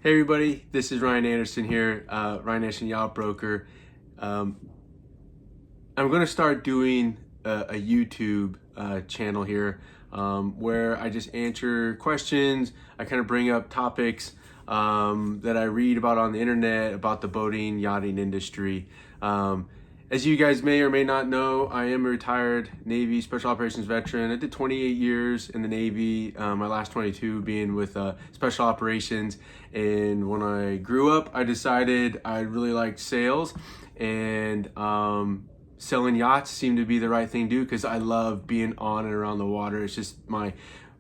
Hey everybody, this is Ryan Anderson here, Ryan Anderson Yacht Broker. I'm going to start doing a YouTube channel here where I just answer questions. I kind of bring up topics that I read about on the internet about the boating, yachting industry. As you guys may or may not know, I am a retired Navy Special Operations veteran. I did 28 years in the Navy, my last 22 being with Special Operations. And when I grew up, I decided I really liked sales, and selling yachts seemed to be the right thing to do because I love being on and around the water. It's just mine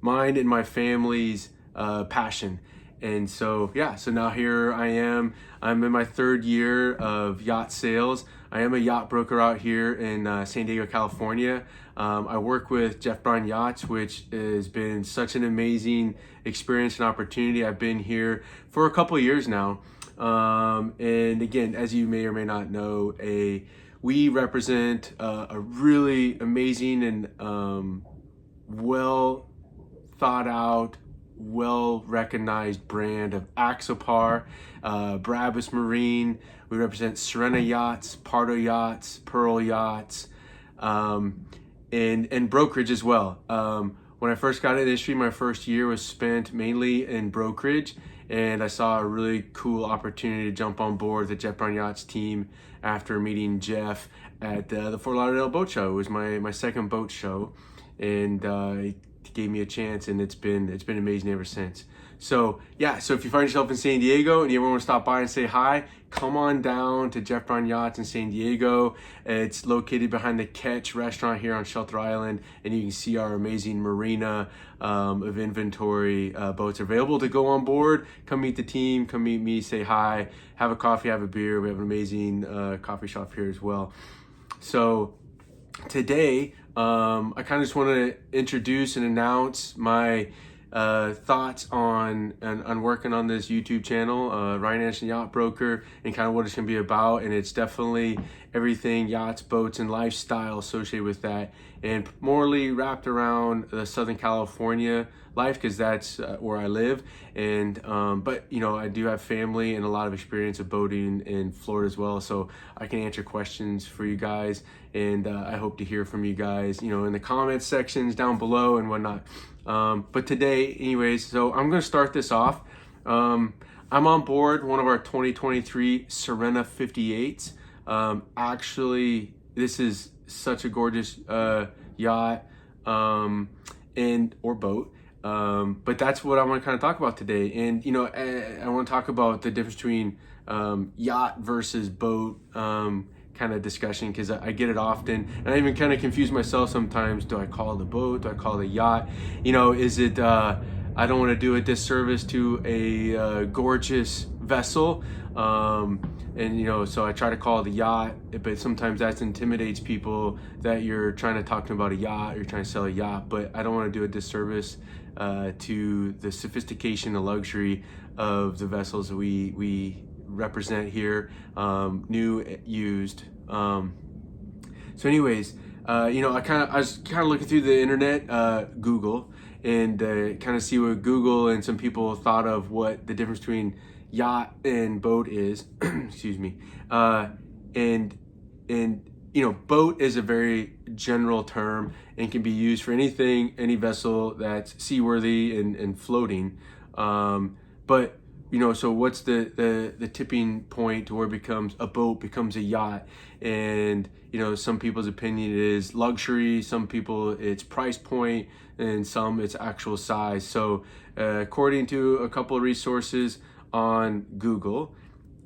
and my family's passion. And so, yeah, so now here I am. I'm in my third year of yacht sales. I am a yacht broker out here in San Diego, California. I work with Jeff Brown Yachts, which has been such an amazing experience and opportunity. I've been here for a couple of years now. And again, as you may or may not know, we represent a really amazing and well thought out, well recognized brand of Axopar, Brabus Marine. We represent Serena Yachts, Pardo Yachts, Pearl Yachts, and brokerage as well. When I first got into the industry, my first year was spent mainly in brokerage, and I saw a really cool opportunity to jump on board the Jeff Brown Yachts team after meeting Jeff at the Fort Lauderdale Boat Show. It was my second boat show, and he gave me a chance, and it's been amazing ever since. So yeah, so if you find yourself in San Diego and you ever want to stop by and say hi, come on down to Jeff Brown Yachts in San Diego. It's located behind the Catch restaurant here on Shelter Island, and you can see our amazing marina of inventory boats available to go on board. Come meet the team, come meet me, say hi, have a coffee, have a beer. We have an amazing coffee shop here as well. So today, I kind of just want to introduce and announce my thoughts on working on this YouTube channel, Ryan Anderson Yacht Broker, and kind of what it's going to be about. And it's definitely everything yachts, boats, and lifestyle associated with that, and morely wrapped around the Southern California life because that's where I live. And but you know, I do have family and a lot of experience of boating in Florida as well, so I can answer questions for you guys, and I hope to hear from you guys, you know, in the comments sections down below and whatnot. But today, anyways, so I'm going to start this off. I'm on board one of our 2023 Serena 58s. Actually, this is such a gorgeous yacht or boat. But that's what I want to kind of talk about today. And, you know, I want to talk about the difference between yacht versus boat kind of discussion, because I get it often, and I even kind of confuse myself sometimes. Do I call it a boat? Do I call it a yacht? You know, is it, I don't want to do a disservice to a gorgeous vessel. And, you know, so I try to call it a yacht, but sometimes that intimidates people that you're trying to talk to them about a yacht, or you're trying to sell a yacht. But I don't want to do a disservice to the sophistication and luxury of the vessels that we represent here, new, used. So anyways, you know, I was kind of looking through the internet, Google, and kind of see what Google and some people thought of what the difference between yacht and boat is. Excuse me. And you know, boat is a very general term and can be used for anything, any vessel that's seaworthy and floating. But you know, so what's the tipping point to where it becomes a boat, becomes a yacht? And you know, some people's opinion is luxury, some people it's price point, and some it's actual size. So according to a couple of resources on Google,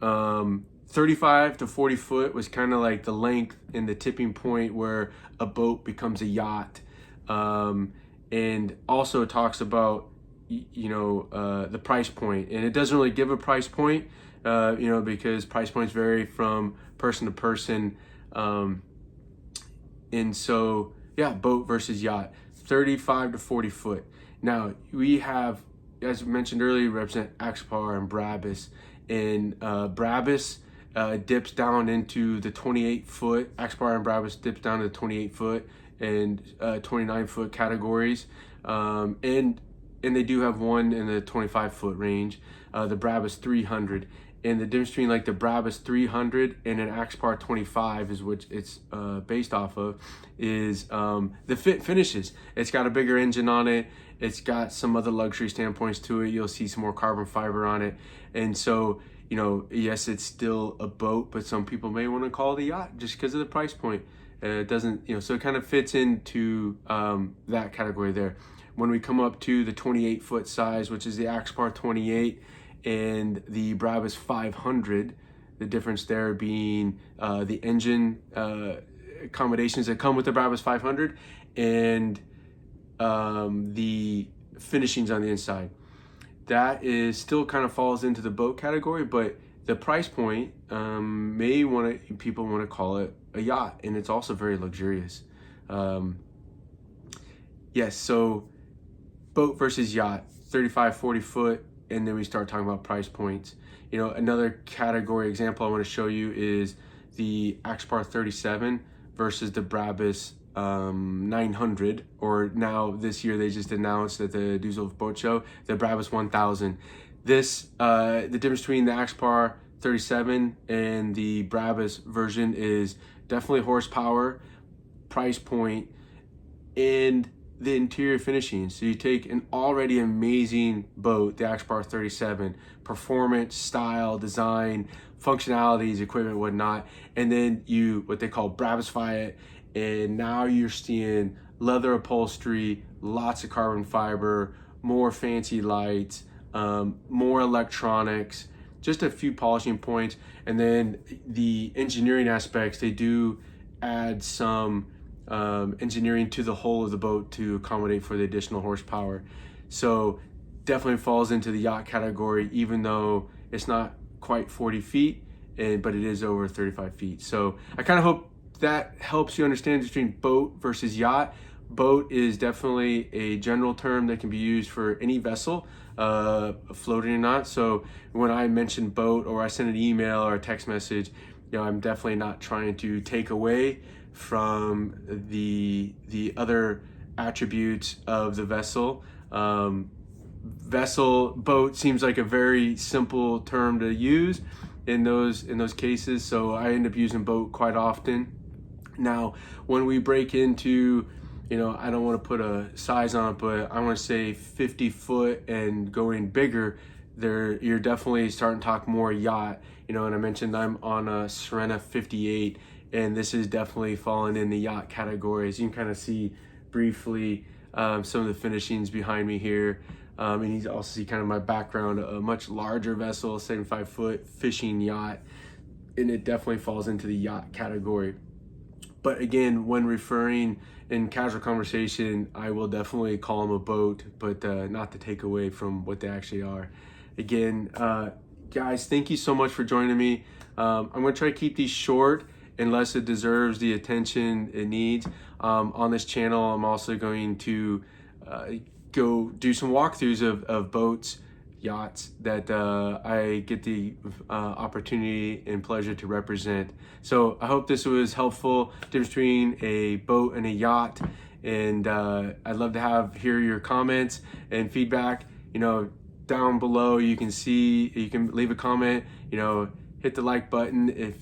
35 to 40 foot was kind of like the length and the tipping point where a boat becomes a yacht. And also talks about, you know, the price point, and it doesn't really give a price point, you know, because price points vary from person to person. And so, yeah, boat versus yacht, 35 to 40 foot. Now we have, as mentioned earlier, represent Axopar and Brabus, and Brabus dips down into the 28 foot. Axopar and Brabus dips down to the 28 foot and 29 foot categories. And and they do have one in the 25-foot range, the Brabus 300. And the difference between like the Brabus 300 and an Axopar 25 is what it's based off of, is the finishes. It's got a bigger engine on it. It's got some other luxury standpoints to it. You'll see some more carbon fiber on it. And so, you know, yes, it's still a boat, but some people may want to call it a yacht just because of the price point. It doesn't, you know, so it kind of fits into that category there. When we come up to the 28-foot size, which is the Axopar 28, and the Brabus 500, the difference there being the engine accommodations that come with the Brabus 500 and the finishings on the inside. That is still kind of falls into the boat category, but the price point people want to call it a yacht, and it's also very luxurious. Yes, so boat versus yacht, 35, 40 foot. And then we start talking about price points. You know, another category example I want to show you is the Axopar 37 versus the Brabus 900, or now this year they just announced at the Düsseldorf Boat Show, the Brabus 1000. This, the difference between the Axopar 37 and the Brabus version is definitely horsepower, price point, and the interior finishing. So you take an already amazing boat, the Axopar 37, performance, style, design, functionalities, equipment, whatnot, and then you what they call Brabusify it, and now you're seeing leather upholstery, lots of carbon fiber, more fancy lights, more electronics, just a few polishing points, and then the engineering aspects, they do add some engineering to the hull of the boat to accommodate for the additional horsepower. So definitely falls into the yacht category, even though it's not quite 40 feet, but it is over 35 feet. So I kind of hope that helps you understand between boat versus yacht. Boat is definitely a general term that can be used for any vessel, floating or not. So when I mention boat, or I send an email or a text message, you know, I'm definitely not trying to take away from the other attributes of the vessel. Boat seems like a very simple term to use in those cases, so I end up using boat quite often. Now, when we break into, you know, I don't want to put a size on it, but I want to say 50 foot and going bigger, you're definitely starting to talk more yacht. You know, and I mentioned I'm on a Serena 58, and this is definitely falling in the yacht category. As you can kind of see briefly some of the finishings behind me here. And you also see kind of my background, a much larger vessel, 75 foot fishing yacht, and it definitely falls into the yacht category. But again, when referring in casual conversation, I will definitely call them a boat, but not to take away from what they actually are. Again, guys, thank you so much for joining me. I'm gonna try to keep these short unless it deserves the attention it needs. On this channel, I'm also going to go do some walkthroughs of boats, yachts that I get the opportunity and pleasure to represent. So I hope this was helpful, difference between a boat and a yacht. And I'd love to hear your comments and feedback. You know, down below you can leave a comment, you know, hit the like button if